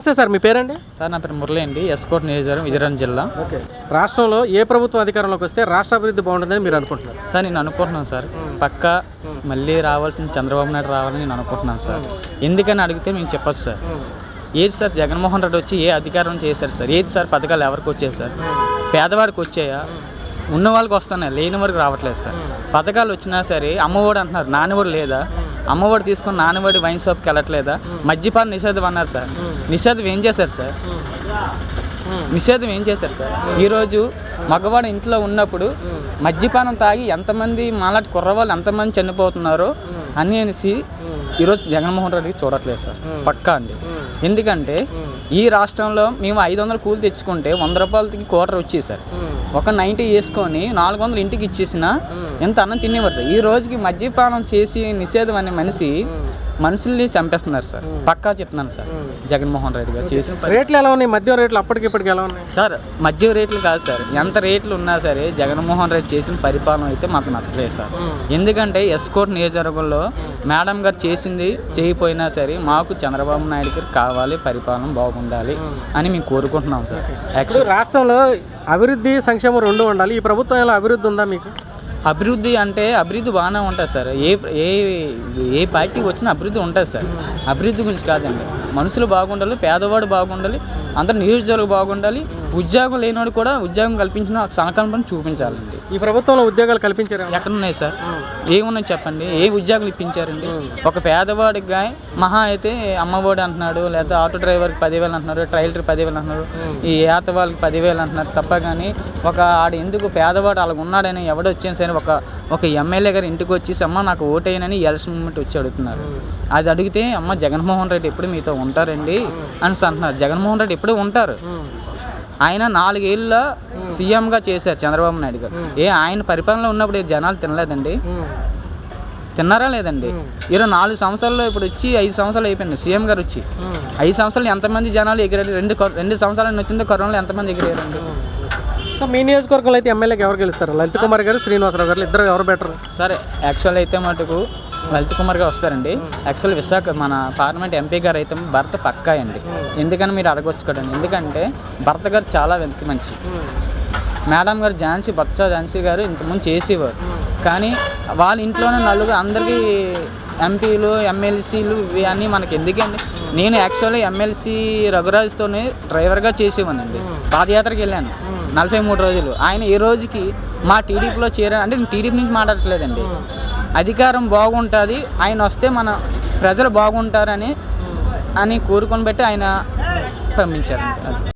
నమస్తే సార్, మీ పేరండి? సార్ నా పేరు మురళి అండి, ఎస్కోట్ నియోజకవర్గం, విజయనగరం జిల్లా. ఓకే. రాష్ట్రంలో ఏ ప్రభుత్వం అధికారంలోకి వస్తే రాష్ట్ర అభివృద్ధి బాగుంటుందని మీరు అనుకుంటున్నారు? సార్ నేను అనుకుంటున్నాను సార్, పక్కా మళ్ళీ రావాల్సిన చంద్రబాబు నాయుడు రావాలని నేను అనుకుంటున్నాను సార్. ఎందుకని అడిగితే మేము చెప్పచ్చు సార్. ఏది సార్ జగన్మోహన్ రెడ్డి వచ్చి ఏ అధికారం చేశారు సార్? ఏది సార్ పథకాలు ఎవరికి వచ్చాయి సార్? పేదవాడికి వచ్చాయా? ఉన్న వాళ్ళకి వస్తున్నాయి, లేని వరకు రావట్లేదు సార్. పథకాలు వచ్చినా సరే అమ్మఒడి అంటున్నారు, నాన్నఒడి లేదా? అమ్మఒడి తీసుకుని నాన్నఒడి వైన్ షాప్కి వెళ్ళట్లేదా? మద్యపాన నిషేధం అన్నారు సార్, నిషేధం ఏం చేశారు సార్? నిషేధం ఏం చేశారు సార్? ఈరోజు మగవాడు ఇంట్లో ఉన్నప్పుడు మద్యపానం తాగి ఎంతమంది మాలాంటి కుర్రవాళ్ళు ఎంతమంది చనిపోతున్నారో అనేసి ఈరోజు జగన్మోహన్ రెడ్డికి చూడట్లేదు సార్, పక్కా అండి. ఎందుకంటే ఈ రాష్ట్రంలో మేము 500 కూలి తెచ్చుకుంటే 100 రూపాయలకి క్వార్టర్ వచ్చేది సార్. ఒక 90 వేసుకొని 400 ఇంటికి ఇచ్చేసిన ఎంత అన్నం తినేవారు సార్. ఈ రోజుకి మద్యపానం చేసి నిషేధం అనే మనుషుల్ని చంపేస్తున్నారు సార్, పక్కా చెప్తున్నాను సార్. జగన్మోహన్ రెడ్డి గారు చేసిన రేట్లు ఎలా ఉన్నాయి? మద్యం రేట్లు అప్పటికిప్పటికి ఎలా ఉన్నాయి సార్? మద్యం రేట్లు కాదు సార్, ఎంత రేట్లు ఉన్నా సరే జగన్మోహన్ రెడ్డి చేసిన పరిపాలన అయితే మాకు నచ్చలేదు సార్. ఎందుకంటే ఎస్కోట్ నియోజకవర్గంలో మేడం గారు చేసింది చేయకపోయినా సరే మాకు చంద్రబాబు నాయుడు గారు కావాలి, పరిపాలన బాగుండాలి అని మేము కోరుకుంటున్నాం సార్. యాక్చువల్లీ రాష్ట్రంలో అభివృద్ధి సంక్షేమం రెండు ఉండాలి. ఈ ప్రభుత్వంలో అభివృద్ధి ఉందా మీకు? అభివృద్ధి అంటే అభివృద్ధి బాగానే ఉంటుంది సార్. ఏ పార్టీ వచ్చినా అభివృద్ధి ఉంటుంది సార్. అభివృద్ధి గురించి కాదండి, మనుషులు బాగుండాలి, పేదవాడు బాగుండాలి, అందరు నియోజకవర్గం బాగుండాలి, ఉద్యోగం లేనివాడు కూడా ఉద్యోగం కల్పించిన సంకల్పం చూపించాలండి. ఈ ప్రభుత్వంలో ఉద్యోగాలు కల్పించారు? ఎక్కడ ఉన్నాయి సార్? ఏమున్నాయి చెప్పండి, ఏ ఉద్యోగాలు ఇప్పించారండి? ఒక పేదవాడికి మహా అయితే అమ్మఒడి అంటున్నాడు, లేదా ఆటో డ్రైవర్కి 10,000 అంటున్నారు, ట్రైలర్కి 10,000 అంటున్నారు, ఈ ఏత వాళ్ళకి 10,000 అంటున్నారు తప్ప. కానీ ఆడు ఎందుకు పేదవాడు అలాగ ఉన్నాడని ఎవడొచ్చినా సరే ఒక ఎమ్మెల్యే గారు ఇంటికి వచ్చి అమ్మ నాకు ఓటేయనని ఎలక్షన్ మూమెంట్ వచ్చి అడుగుతున్నారు. అది అడిగితే అమ్మ జగన్మోహన్ రెడ్డి ఎప్పుడు మీతో ఉంటారండి అని అంటున్నారు. జగన్మోహన్ రెడ్డి ఎప్పుడు ఉంటారు, ఆయన 4 ఏళ్ళ సీఎంగా చేశారు చంద్రబాబు నాయుడు గారు. ఆయన పరిపాలనలో ఉన్నప్పుడు జనాలు తినలేదండి? తిన్నారా లేదండి? 4 సంవత్సరాల్లో ఇప్పుడు వచ్చి 5 సంవత్సరాలు అయిపోయింది సీఎం గారు వచ్చి. 5 సంవత్సరాలు ఎంతమంది జనాలు ఎగిరారు? 2 సంవత్సరాలు వచ్చిందో కరోనాలో ఎంతమంది ఎగిరారండి? సో మీ నియోజకవర్గంలో అయితే ఎమ్మెల్యేకి ఎవరు గెలుస్తారు? లలిత్ కుమార్ గారు, శ్రీనివాసరావు గారు, ఇద్దరు ఎవరు బెటర్? సరే యాక్చువల్ అయితే మటుకు లలిత్ కుమార్ గారు వస్తారండి. యాక్చువల్ విశాఖ మన పార్లమెంట్ ఎంపీ గారు అయితే భర్త పక్కా అండి. ఎందుకని మీరు అడగొచ్చు కదండి. ఎందుకంటే భర్త గారు చాలా మంచి. మేడం గారు ఝాన్సీ గారు ఇంతకుముందు చేసేవారు, కానీ వాళ్ళ ఇంట్లోనే నలుగురు అందరికీ ఎంపీలు ఎమ్మెల్సీలు ఇవన్నీ మనకి ఎందుకండి. నేను యాక్చువల్లీ ఎమ్మెల్సీ రఘురాజ్తోనే డ్రైవర్గా చేసేవానండి. పాదయాత్రకి వెళ్ళాను 43 రోజులు. ఆయన ఈ రోజుకి మా టీడీపీలో చేరాను అంటే నేను టీడీపీ నుంచి మాట్లాడట్లేదండి. అధికారం బాగుంటుంది, ఆయన వస్తే మన ప్రజలు బాగుంటారని కోరుకొని బట్టి ఆయన పంపించారండి. అది